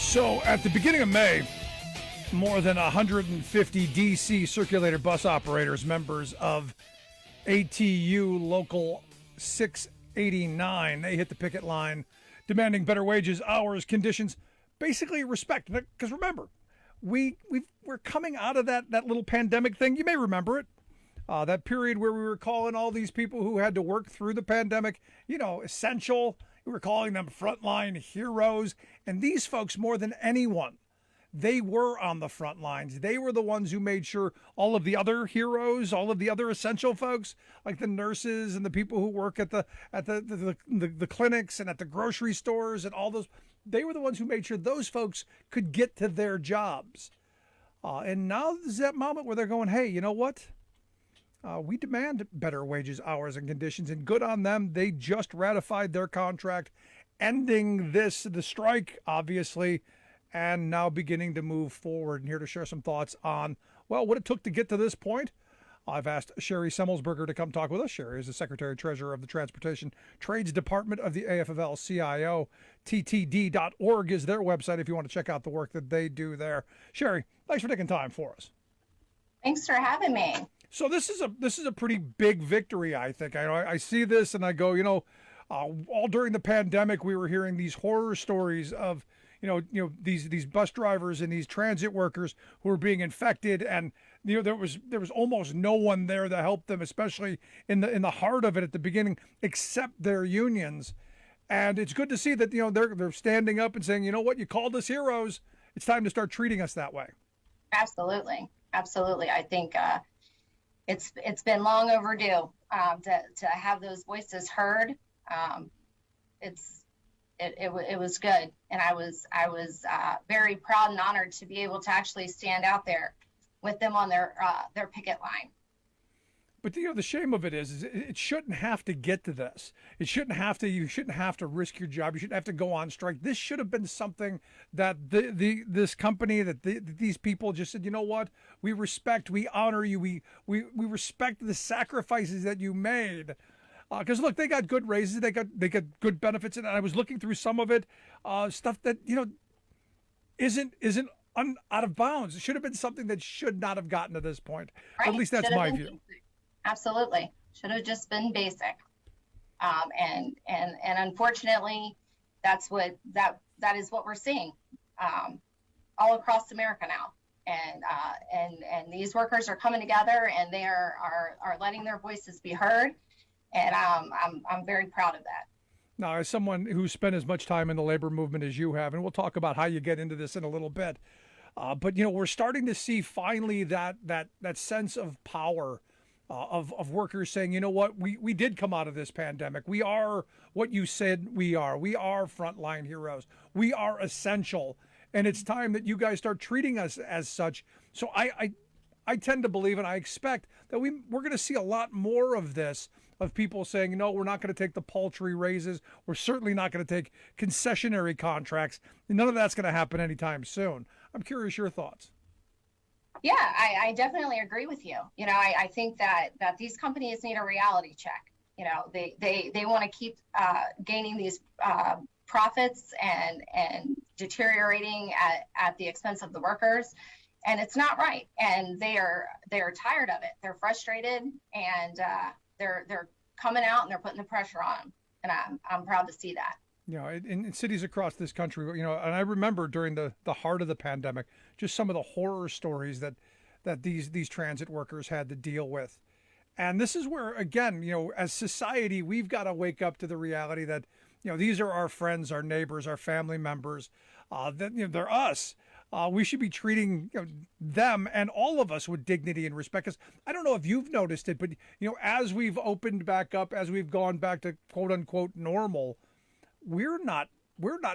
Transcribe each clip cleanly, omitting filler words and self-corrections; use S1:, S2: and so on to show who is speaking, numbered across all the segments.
S1: So at the beginning of May, more than 150 DC circulator bus operators, members of ATU Local 689, they hit the picket line demanding better wages, hours, conditions, basically respect. Because remember, we're coming out of that little pandemic thing. You may remember it. That period where we were calling all these people who had to work through the pandemic, essential. We were calling them frontline heroes. And these folks, more than anyone, they were on the front lines. They were the ones who made sure all of the other heroes, all of the other essential folks, like the nurses and the people who work at the clinics and at the grocery stores and all those, they were the ones who made sure those folks could get to their jobs. And now is that moment where they're going, hey, you know what? We demand better wages, hours, and conditions, and good on them. They just ratified their contract, ending the strike, obviously, and now beginning to move forward. And here to share some thoughts on, what it took to get to this point. I've asked Shari Semelsberger to come talk with us. Shari is the Secretary-Treasurer of the Transportation Trades Department of the AFL-CIO. TTD.org is their website if you want to check out the work that they do there. Shari, thanks for taking time for us.
S2: Thanks for having me.
S1: So this is a pretty big victory, I think. I see this and I go, all during the pandemic, we were hearing these horror stories of, these bus drivers and these transit workers who were being infected, and there was almost no one there to help them, especially in the heart of it at the beginning, except their unions. And it's good to see that they're standing up and saying, you know what, you called us heroes. It's time to start treating us that way.
S2: Absolutely. I think it's been long overdue to have those voices heard. It was good, and I was very proud and honored to be able to actually stand out there with them on their picket line.
S1: But the shame of it is it shouldn't have to get to this. You shouldn't have to risk your job. You shouldn't have to go on strike. This should have been something that this company, these people just said, you know what? We respect, we honor you. We respect the sacrifices that you made. Because look, they got good raises, they got good benefits, and I was looking through some of it, stuff that isn't out of bounds. It should have been something that should not have gotten to this point.
S2: Right.
S1: At least that's my view.
S2: Basic. Absolutely, should have just been basic. And unfortunately, that is what we're seeing all across America now. And these workers are coming together, and they are letting their voices be heard. And I'm very proud of that.
S1: Now, as someone who's spent as much time in the labor movement as you have, and we'll talk about how you get into this in a little bit, but we're starting to see finally that sense of power of workers saying, you know what, we did come out of this pandemic. We are what you said we are. We are frontline heroes. We are essential, and it's time that you guys start treating us as such. So I tend to believe, and I expect that we're going to see a lot more of this, of people saying, no, we're not going to take the paltry raises. We're certainly not going to take concessionary contracts. None of that's going to happen anytime soon. I'm curious your thoughts.
S2: Yeah, I definitely agree with you. I think that these companies need a reality check. They want to keep gaining these profits and deteriorating at the expense of the workers. And it's not right. And they're tired of it. They're frustrated, and they're coming out and they're putting the pressure on them. And I'm proud to see that.
S1: In cities across this country, and I remember during the heart of the pandemic, just some of the horror stories that these transit workers had to deal with. And this is where, again, as society, we've got to wake up to the reality that, these are our friends, our neighbors, our family members, that they're us. We should be treating them and all of us with dignity and respect. Because I don't know if you've noticed it, but as we've opened back up, as we've gone back to quote unquote normal, we're not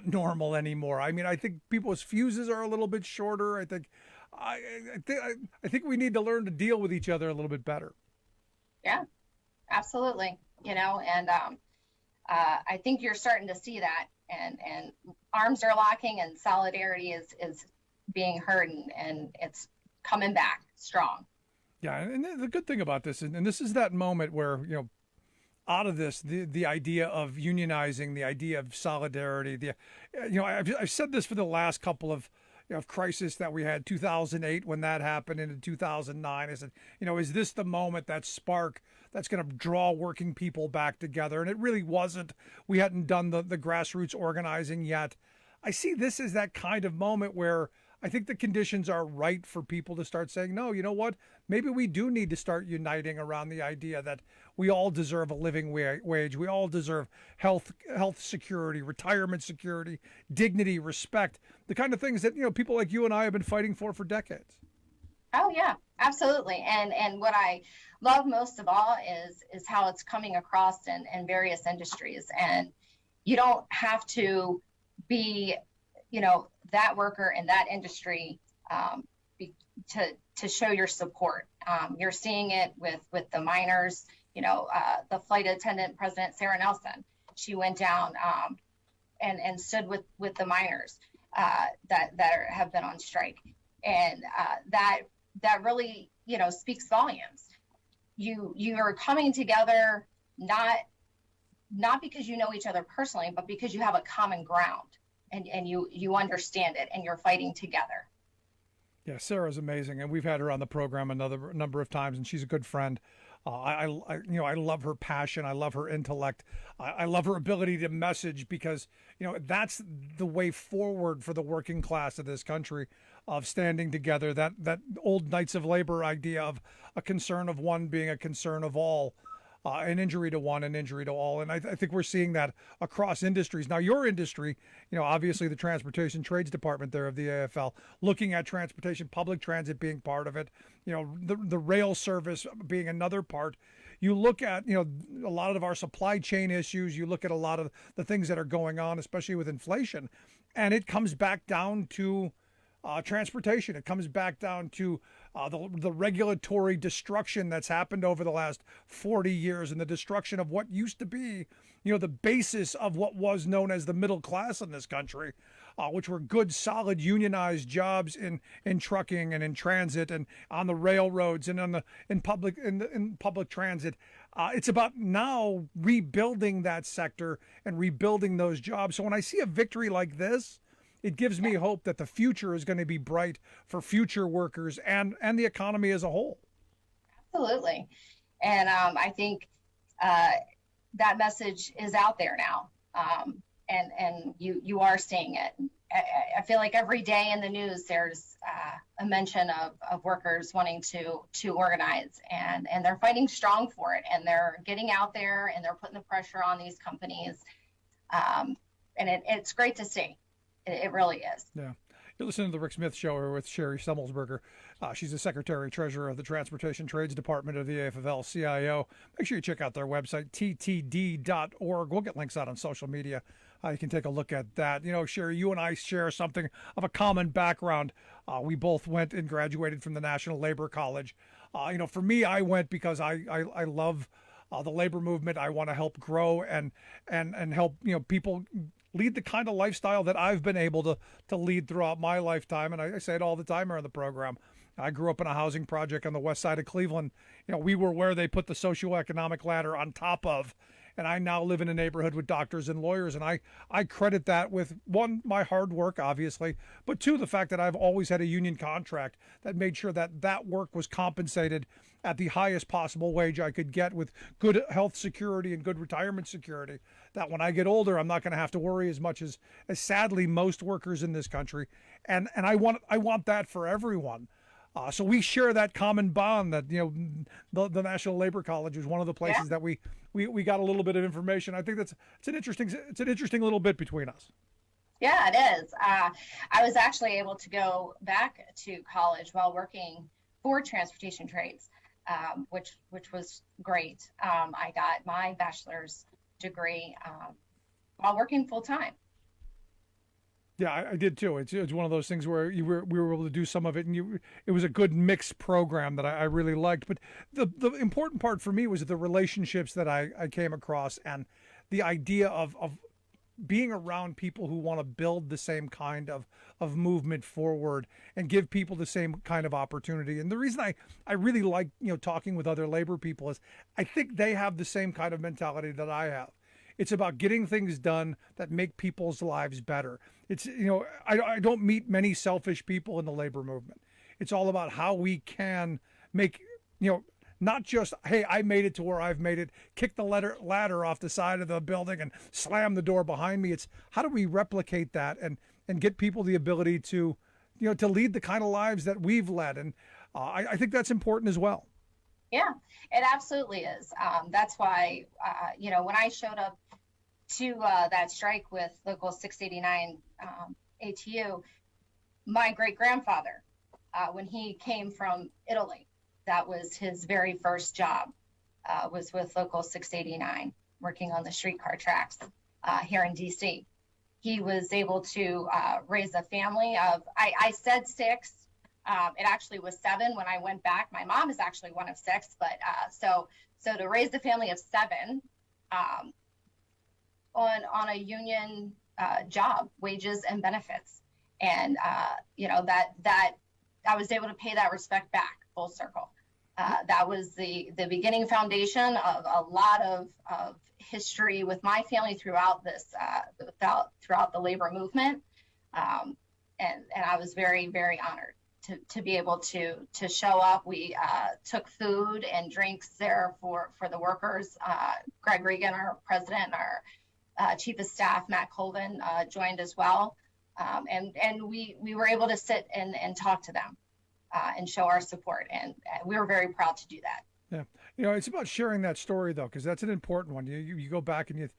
S1: normal anymore. I mean, I think people's fuses are a little bit shorter. I think we need to learn to deal with each other a little bit better.
S2: Yeah, absolutely. And I think you're starting to see that, and arms are locking, and solidarity is being heard, and it's coming back strong.
S1: Yeah, and the good thing about this, and this is that moment where out of this, the idea of unionizing, the idea of solidarity. I've said this for the last couple of crisis that we had, 2008 when that happened into 2009. I said, is this the moment, that spark that's going to draw working people back together? And it really wasn't. We hadn't done the grassroots organizing yet. I see this as that kind of moment where I think the conditions are right for people to start saying, no, you know what? Maybe we do need to start uniting around the idea that we all deserve a living wage. We all deserve health security, retirement security, dignity, respect, the kind of things that, people like you and I have been fighting for decades.
S2: Oh yeah, absolutely. And what I love most of all is how it's coming across in various industries. And you don't have to be, that worker in that industry to show your support. You're seeing it with the miners. The flight attendant, President Sarah Nelson, she went down and stood with the miners that have been on strike, and that really speaks volumes. You are coming together not because you know each other personally, but because you have a common ground. And you understand it, and you're fighting together.
S1: Yeah, Sarah's amazing, and we've had her on the program another number of times, and she's a good friend. I love her passion. I love her intellect. I love her ability to message, because that's the way forward for the working class of this country, of standing together. That old Knights of Labor idea of a concern of one being a concern of all. An injury to one, an injury to all. And I think we're seeing that across industries. Now, your industry, obviously the Transportation Trades Department there of the AFL, looking at transportation, public transit being part of it, the rail service being another part. You look at, a lot of our supply chain issues. You look at a lot of the things that are going on, especially with inflation. And it comes back down to transportation. It comes back down to the regulatory destruction that's happened over the last 40 years, and the destruction of what used to be, the basis of what was known as the middle class in this country, which were good, solid, unionized jobs in trucking and in transit and on the railroads and in public transit. It's about now rebuilding that sector and rebuilding those jobs. So when I see a victory like this, it gives me hope that the future is going to be bright for future workers and the economy as a whole.
S2: Absolutely. And I think that message is out there now. And you are seeing it. I feel like every day in the news, there's a mention of workers wanting to organize, and they're fighting strong for it. And they're getting out there, and they're putting the pressure on these companies. And it's great to see. It really is.
S1: Yeah. You're listening to the Rick Smith Show with Shari Semelsberger. She's the Secretary-Treasurer of the Transportation Trades Department of the AFL-CIO. Make sure you check out their website, ttd.org. We'll get links out on social media. You can take a look at that. Shari, you and I share something of a common background. We both went and graduated from the National Labor College. For me, I went because I love the labor movement. I want to help grow and help people lead the kind of lifestyle that I've been able to lead throughout my lifetime. And I say it all the time around the program. I grew up in a housing project on the west side of Cleveland. We were where they put the socioeconomic ladder on top of. And I now live in a neighborhood with doctors and lawyers. And I credit that with, one, my hard work, obviously, but two, the fact that I've always had a union contract that made sure that work was compensated at the highest possible wage I could get, with good health security and good retirement security, that when I get older, I'm not going to have to worry as much as sadly most workers in this country. And I want that for everyone. So we share that common bond that, the National Labor College is one of the places that we got a little bit of information. I think it's an interesting little bit between us.
S2: Yeah, it is. I was actually able to go back to college while working for Transportation Trades, which was great. I got my bachelor's degree while working full time.
S1: Yeah, I did too. It's one of those things where we were able to do some of it, and it was a good mixed program that I really liked. But the important part for me was the relationships that I came across, and the idea of being around people who want to build the same kind of movement forward and give people the same kind of opportunity. And the reason I really like, talking with other labor people is I think they have the same kind of mentality that I have. It's about getting things done that make people's lives better. It's, I don't meet many selfish people in the labor movement. It's all about how we can make, not just, hey, I made it to where I've made it, kick the ladder off the side of the building and slam the door behind me. It's how do we replicate that and get people the ability to, to lead the kind of lives that we've led. And I think that's important as well.
S2: Yeah, it absolutely is. That's why, when I showed up to that strike with Local 689 ATU, my great-grandfather, when he came from Italy, that was his very first job, was with Local 689, working on the streetcar tracks here in DC. He was able to raise a family of, I said 6, it actually was 7 when I went back. My mom is actually one of 6, but so to raise the family of 7 on a union job, wages and benefits, and that I was able to pay that respect back full circle. That was the beginning foundation of a lot of history with my family throughout this throughout the labor movement, and I was very, very honored to be able to show up. We took food and drinks there for the workers. Greg Regan, our president, our chief of staff, Matt Colvin, joined as well. And we were able to sit and talk to them and show our support. And we were very proud to do that.
S1: Yeah. It's about sharing that story, though, because that's an important one. You go back and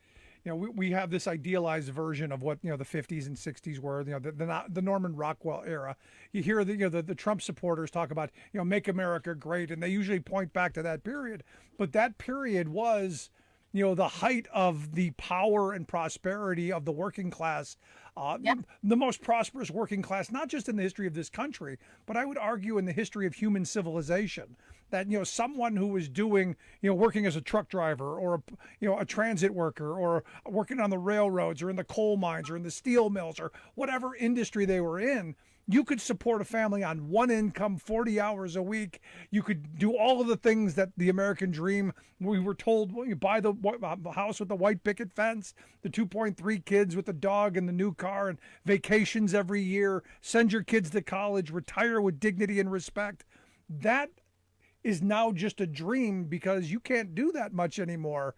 S1: we have this idealized version of what the 50s and 60s were, the Norman Rockwell era. You hear the Trump supporters talk about make America great, and they usually point back to that period. But that period was the height of the power and prosperity of the working class, the most prosperous working class, not just in the history of this country, but I would argue in the history of human civilization. That someone who was doing working as a truck driver or a transit worker or working on the railroads or in the coal mines or in the steel mills or whatever industry they were in, you could support a family on one income, 40 hours a week. You could do all of the things that the American dream, we were told, you buy the house with the white picket fence, the 2.3 kids with the dog and the new car, and vacations every year, send your kids to college, retire with dignity and respect. That is now just a dream because you can't do that much anymore.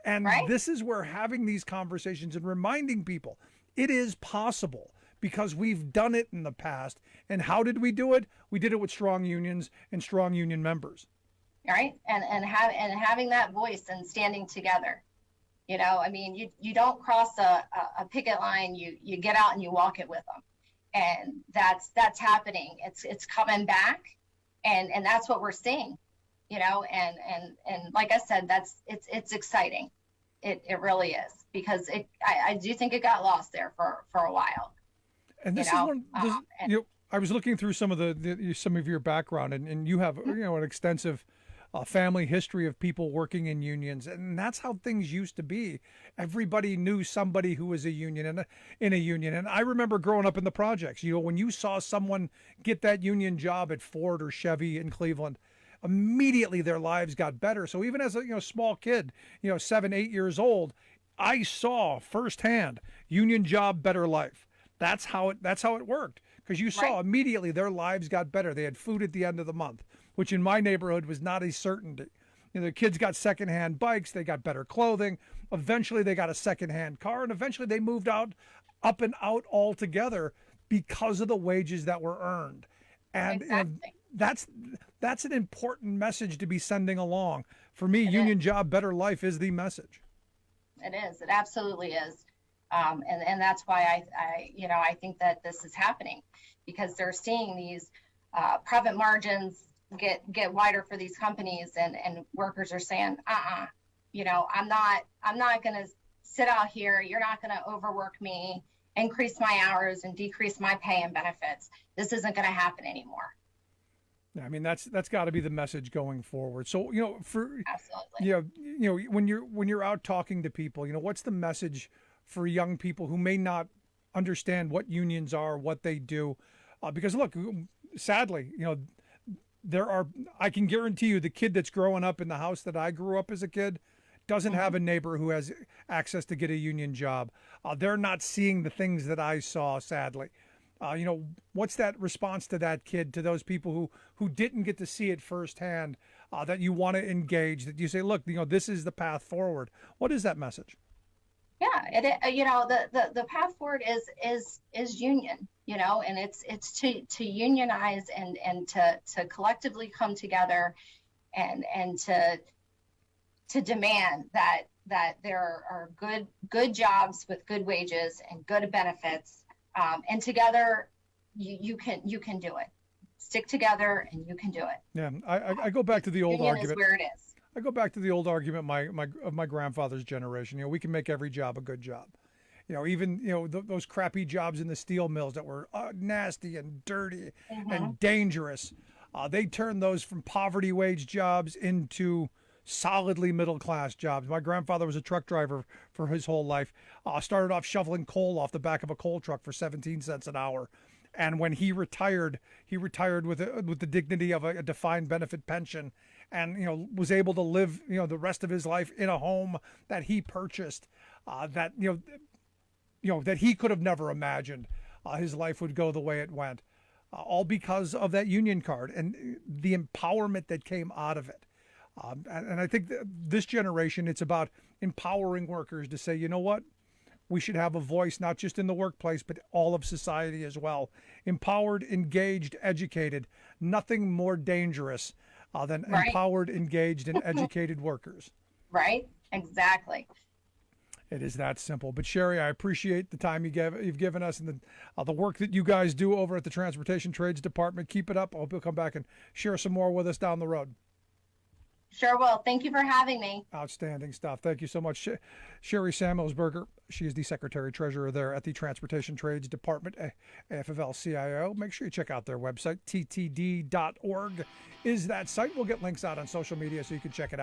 S1: And right. This is where having these conversations and reminding people it is possible, because we've done it in the past. And how did we do it? We did it with strong unions and strong union members.
S2: Right. And having that voice and standing together. You don't cross a picket line, you get out and you walk it with them. And that's happening. It's coming back. And that's what we're seeing, and like I said, it's exciting. It really is, because I do think it got lost there for a while.
S1: And this is one. I was looking through some of your background, and you have an extensive family history of people working in unions, and that's how things used to be. Everybody knew somebody who was a union and in a union. And I remember growing up in the projects. When you saw someone get that union job at Ford or Chevy in Cleveland, immediately their lives got better. So even as a small kid, 7, 8 years old, I saw firsthand union job, better life. That's how it worked, because you saw immediately their lives got better. They had food at the end of the month, which in my neighborhood was not a certainty. The kids got secondhand bikes, they got better clothing. Eventually they got a secondhand car, and eventually they moved up and out altogether because of the wages that were earned. And that's an important message to be sending along. For me, union job, better life is the message.
S2: It is. It absolutely is. And that's why I think that this is happening, because they're seeing these profit margins get wider for these companies, and workers are saying, I'm not going to sit out here. You're not going to overwork me, increase my hours, and decrease my pay and benefits. This isn't going to happen anymore.
S1: I mean, that's got to be the message going forward. So,
S2: absolutely.
S1: When you're out talking to people, what's the message for young people who may not understand what unions are, what they do. Because look, sadly, I can guarantee you the kid that's growing up in the house that I grew up as a kid doesn't have a neighbor who has access to get a union job. They're not seeing the things that I saw, sadly. What's that response to that kid, to those people who didn't get to see it firsthand, that you want to engage, that you say, look, this is the path forward. What is that message?
S2: Yeah, the path forward is union, and it's to unionize and to collectively come together and to demand that there are good jobs with good wages and good benefits, and together you can do it. Stick together and you can do it.
S1: Yeah, I go back to the old
S2: union
S1: argument.
S2: Is where it is.
S1: I go back to the old argument of my grandfather's generation. We can make every job a good job. Even those crappy jobs in the steel mills that were nasty and dirty and dangerous. They turned those from poverty wage jobs into solidly middle class jobs. My grandfather was a truck driver for his whole life. Started off shoveling coal off the back of a coal truck for 17 cents an hour. And when he retired with the dignity of a defined benefit pension, and was able to live the rest of his life in a home that he purchased, that that he could have never imagined his life would go the way it went, all because of that union card and the empowerment that came out of it. And I think this generation, it's about empowering workers to say, you know what? We should have a voice, not just in the workplace, but all of society as well. Empowered, engaged, educated. Nothing more dangerous than empowered, engaged, and educated workers.
S2: Right? Exactly.
S1: It is that simple. But Shari, I appreciate the time you've given us and the work that you guys do over at the Transportation Trades Department. Keep it up. I hope you'll come back and share some more with us down the road.
S2: Sure will. Thank you for having me.
S1: Outstanding stuff. Thank you so much, Shari Semelsberger. She is the Secretary-Treasurer there at the Transportation Trades Department, AFL-CIO. Make sure you check out their website, ttd.org is that site. We'll get links out on social media so you can check it out.